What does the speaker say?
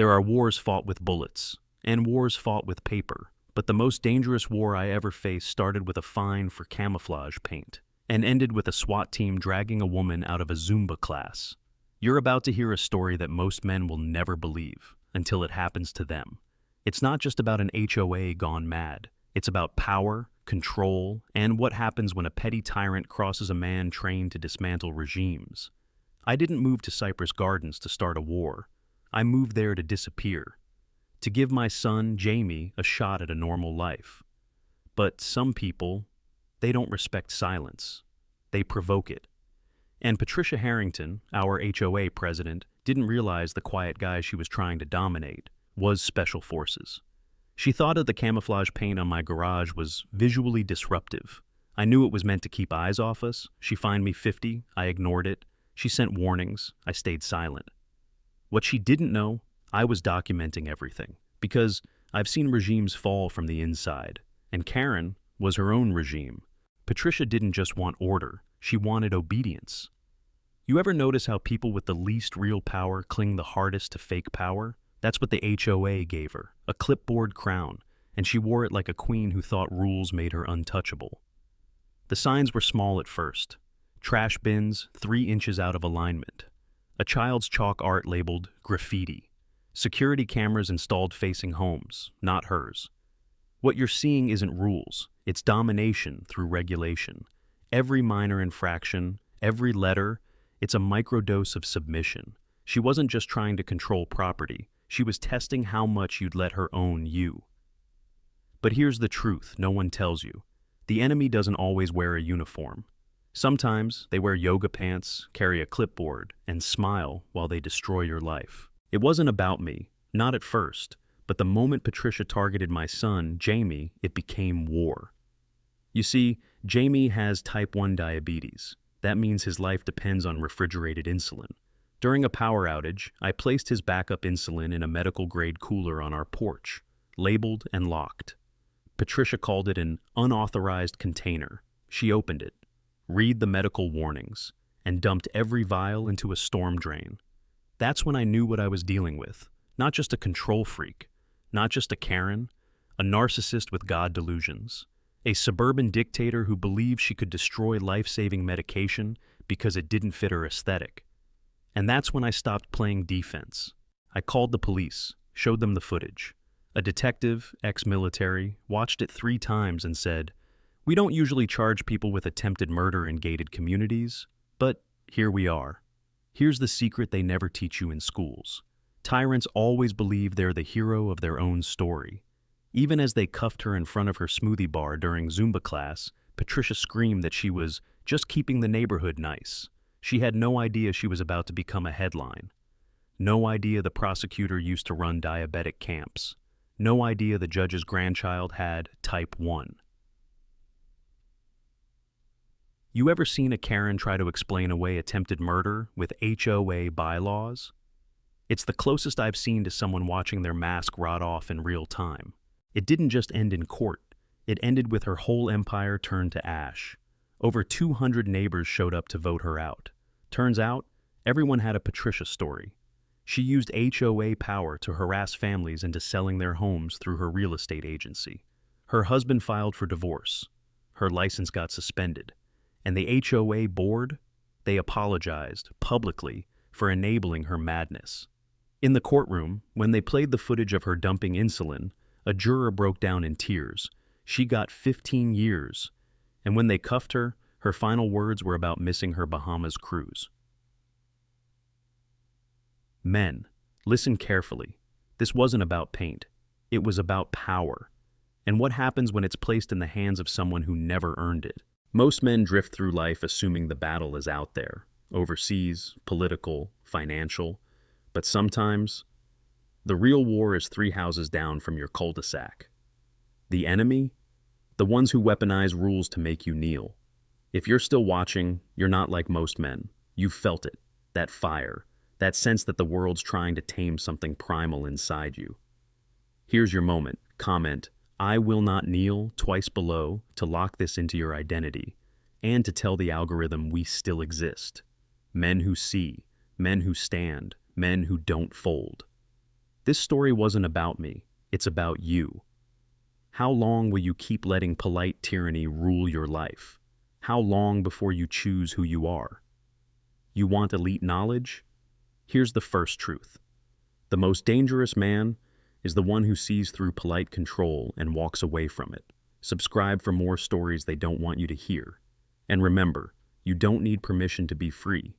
There are wars fought with bullets, and wars fought with paper, but the most dangerous war I ever faced started with a fine for camouflage paint, and ended with a SWAT team dragging a woman out of a Zumba class. You're about to hear a story that most men will never believe, until it happens to them. It's not just about an HOA gone mad. It's about power, control, and what happens when a petty tyrant crosses a man trained to dismantle regimes. I didn't move to Cypress Gardens to start a war. I moved there to disappear, to give my son, Jamie, a shot at a normal life. But some people, they don't respect silence. They provoke it. And Patricia Harrington, our HOA president, didn't realize the quiet guy she was trying to dominate was Special Forces. She thought that the camouflage paint on my garage was visually disruptive. I knew it was meant to keep eyes off us. She fined me $50. I ignored it. She sent warnings. I stayed silent. What she didn't know, I was documenting everything, because I've seen regimes fall from the inside, and Karen was her own regime. Patricia didn't just want order, she wanted obedience. You ever notice how people with the least real power cling the hardest to fake power? That's what the HOA gave her, a clipboard crown, and she wore it like a queen who thought rules made her untouchable. The signs were small at first. Trash bins 3 inches out of alignment. A child's chalk art labeled graffiti. Security cameras installed facing homes, not hers. What you're seeing isn't rules, it's domination through regulation. Every minor infraction, every letter, it's a microdose of submission. She wasn't just trying to control property, she was testing how much you'd let her own you. But here's the truth no one tells you. The enemy doesn't always wear a uniform. Sometimes they wear yoga pants, carry a clipboard, and smile while they destroy your life. It wasn't about me, not at first, but the moment Patricia targeted my son, Jamie, it became war. You see, Jamie has type 1 diabetes. That means his life depends on refrigerated insulin. During a power outage, I placed his backup insulin in a medical-grade cooler on our porch, labeled and locked. Patricia called it an unauthorized container. She opened it, read the medical warnings, and dumped every vial into a storm drain. That's when I knew what I was dealing with. Not just a control freak, not just a Karen, a narcissist with God delusions, a suburban dictator who believed she could destroy life-saving medication because it didn't fit her aesthetic. And that's when I stopped playing defense. I called the police, showed them the footage. A detective, ex-military, watched it 3 times and said, "We don't usually charge people with attempted murder in gated communities, but here we are." Here's the secret they never teach you in schools. Tyrants always believe they're the hero of their own story. Even as they cuffed her in front of her smoothie bar during Zumba class, Patricia screamed that she was just keeping the neighborhood nice. She had no idea she was about to become a headline. No idea the prosecutor used to run diabetic camps. No idea the judge's grandchild had type 1. You ever seen a Karen try to explain away attempted murder with HOA bylaws? It's the closest I've seen to someone watching their mask rot off in real time. It didn't just end in court. It ended with her whole empire turned to ash. Over 200 neighbors showed up to vote her out. Turns out, everyone had a Patricia story. She used HOA power to harass families into selling their homes through her real estate agency. Her husband filed for divorce. Her license got suspended. And the HOA board, they apologized publicly for enabling her madness. In the courtroom, when they played the footage of her dumping insulin, a juror broke down in tears. She got 15 years. And when they cuffed her, her final words were about missing her Bahamas cruise. Men, listen carefully. This wasn't about paint. It was about power. And what happens when it's placed in the hands of someone who never earned it? Most men drift through life assuming the battle is out there, overseas, political, financial. But sometimes, the real war is 3 houses down from your cul-de-sac. The enemy? The ones who weaponize rules to make you kneel. If you're still watching, you're not like most men. You've felt it, that fire, that sense that the world's trying to tame something primal inside you. Here's your moment. Comment, "I will not kneel," twice below to lock this into your identity and to tell the algorithm we still exist. Men who see, men who stand, men who don't fold. This story wasn't about me, it's about you. How long will you keep letting polite tyranny rule your life? How long before you choose who you are? You want elite knowledge? Here's the first truth. The most dangerous man is the one who sees through polite control and walks away from it. Subscribe for more stories they don't want you to hear. And remember, you don't need permission to be free.